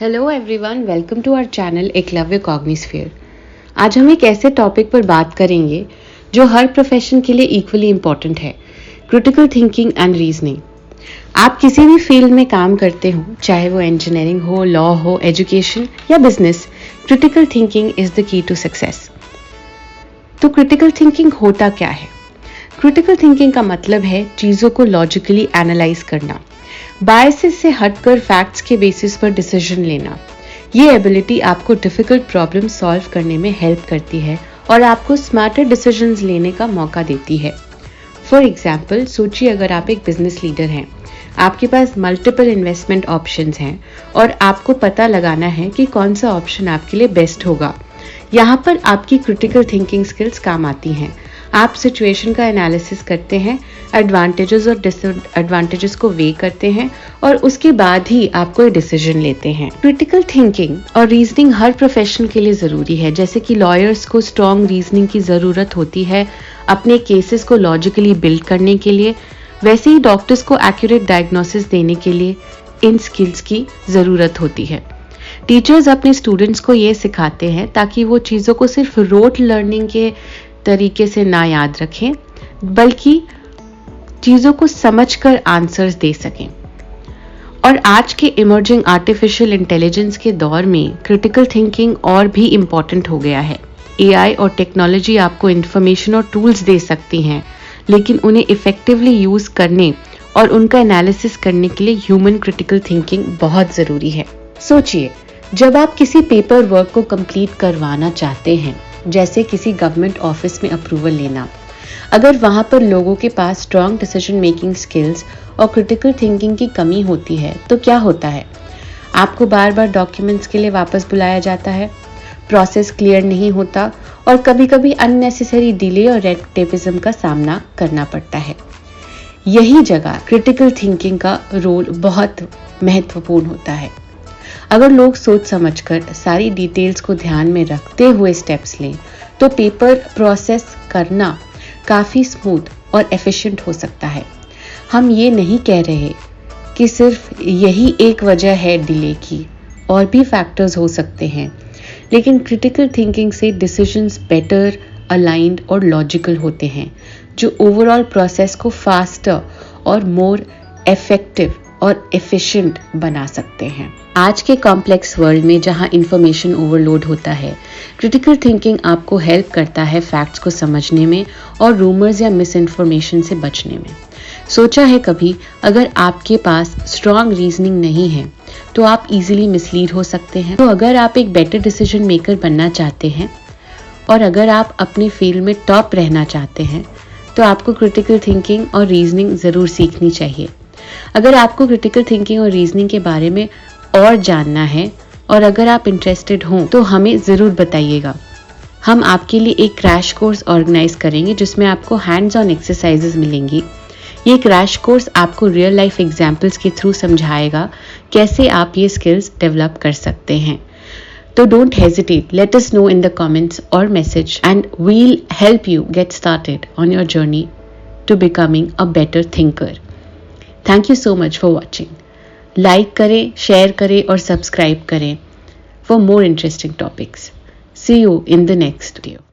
Hello everyone, welcome to our channel Eklavya Cognisphere. आज हम एक ऐसे टॉपिक पर बात करेंगे जो हर प्रोफेशन के लिए इक्वली इम्पॉर्टेंट है, क्रिटिकल थिंकिंग एंड रीजनिंग। आप किसी भी फील्ड में काम करते हो, चाहे वो इंजीनियरिंग हो, लॉ हो, एजुकेशन या business, critical thinking is the key to success. तो क्रिटिकल थिंकिंग होता क्या है? क्रिटिकल थिंकिंग का मतलब है चीज़ों को लॉजिकली एनालाइज करना, बायसेस से हटकर फैक्ट्स के बेसिस पर डिसीजन लेना। ये एबिलिटी आपको डिफिकल्ट प्रॉब्लम सॉल्व करने में हेल्प करती है और आपको स्मार्टर डिसीजंस लेने का मौका देती है। फॉर एग्जाम्पल, सोचिए अगर आप एक बिजनेस लीडर हैं, आपके पास मल्टीपल इन्वेस्टमेंट ऑप्शंस हैं और आपको पता लगाना है कि कौन सा ऑप्शन आपके लिए बेस्ट होगा। यहाँ पर आपकी क्रिटिकल थिंकिंग स्किल्स काम आती हैं। आप सिचुएशन का एनालिसिस करते हैं, एडवांटेजेस और डिसएडवांटेजेस को वे करते हैं और उसके बाद ही आप कोई डिसीजन लेते हैं। क्रिटिकल थिंकिंग और रीजनिंग हर प्रोफेशन के लिए ज़रूरी है। जैसे कि लॉयर्स को स्ट्रॉन्ग रीजनिंग की ज़रूरत होती है अपने केसेस को लॉजिकली बिल्ड करने के लिए, वैसे ही डॉक्टर्स को एक्यूरेट डायग्नोसिस देने के लिए इन स्किल्स की ज़रूरत होती है। टीचर्स अपने स्टूडेंट्स को ये सिखाते हैं ताकि वो चीज़ों को सिर्फ रोट लर्निंग के तरीके से ना याद रखें, बल्कि चीज़ों को समझकर आंसर्स दे सकें। और आज के इमर्जिंग आर्टिफिशियल इंटेलिजेंस के दौर में क्रिटिकल थिंकिंग और भी इम्पॉर्टेंट हो गया है। एआई और टेक्नोलॉजी आपको इंफॉर्मेशन और टूल्स दे सकती हैं, लेकिन उन्हें इफेक्टिवली यूज़ करने और उनका एनालिसिस करने के लिए ह्यूमन क्रिटिकल थिंकिंग बहुत ज़रूरी है। सोचिए, जब आप किसी पेपर वर्क को कंप्लीट करवाना चाहते हैं, जैसे किसी गवर्नमेंट ऑफिस में अप्रूवल लेना, अगर वहाँ पर लोगों के पास स्ट्रॉन्ग डिसीजन मेकिंग स्किल्स और क्रिटिकल थिंकिंग की कमी होती है तो क्या होता है? आपको बार बार डॉक्यूमेंट्स के लिए वापस बुलाया जाता है, प्रोसेस क्लियर नहीं होता और कभी कभी अननेसेसरी डिले और रेड टेपिज्म का सामना करना पड़ता है। यही जगह क्रिटिकल थिंकिंग का रोल बहुत महत्वपूर्ण होता है। अगर लोग सोच समझकर सारी डिटेल्स को ध्यान में रखते हुए स्टेप्स लें तो पेपर प्रोसेस करना काफ़ी स्मूथ और एफिशिएंट हो सकता है। हम ये नहीं कह रहे कि सिर्फ यही एक वजह है डिले की, और भी फैक्टर्स हो सकते हैं, लेकिन क्रिटिकल थिंकिंग से डिसीजंस बेटर अलाइंड और लॉजिकल होते हैं, जो ओवरऑल प्रोसेस को फास्टर और मोर इफेक्टिव और एफिशिएंट बना सकते हैं। आज के कॉम्प्लेक्स वर्ल्ड में जहां इंफॉर्मेशन ओवरलोड होता है, क्रिटिकल थिंकिंग आपको हेल्प करता है फैक्ट्स को समझने में और रूमर्स या मिस इन्फॉर्मेशन से बचने में। सोचा है कभी, अगर आपके पास स्ट्रॉन्ग रीजनिंग नहीं है तो आप इजीली मिसलीड हो सकते हैं। तो अगर आप एक बेटर डिसीजन मेकर बनना चाहते हैं और अगर आप अपने फील्ड में टॉप रहना चाहते हैं तो आपको क्रिटिकल थिंकिंग और रीजनिंग ज़रूर सीखनी चाहिए। अगर आपको क्रिटिकल थिंकिंग और रीजनिंग के बारे में और जानना है और अगर आप इंटरेस्टेड हों तो हमें ज़रूर बताइएगा। हम आपके लिए एक क्रैश कोर्स ऑर्गेनाइज करेंगे जिसमें आपको हैंड्स ऑन एक्सरसाइजेज मिलेंगी। ये क्रैश कोर्स आपको रियल लाइफ एग्जाम्पल्स के थ्रू समझाएगा कैसे आप ये स्किल्स डेवलप कर सकते हैं। तो don't hesitate, let us know in the comments और message and we'll help you get started on your journey to becoming a better thinker. Thank you so much for watching. Like करें, share करें और subscribe करें for more interesting topics. See you in the next video.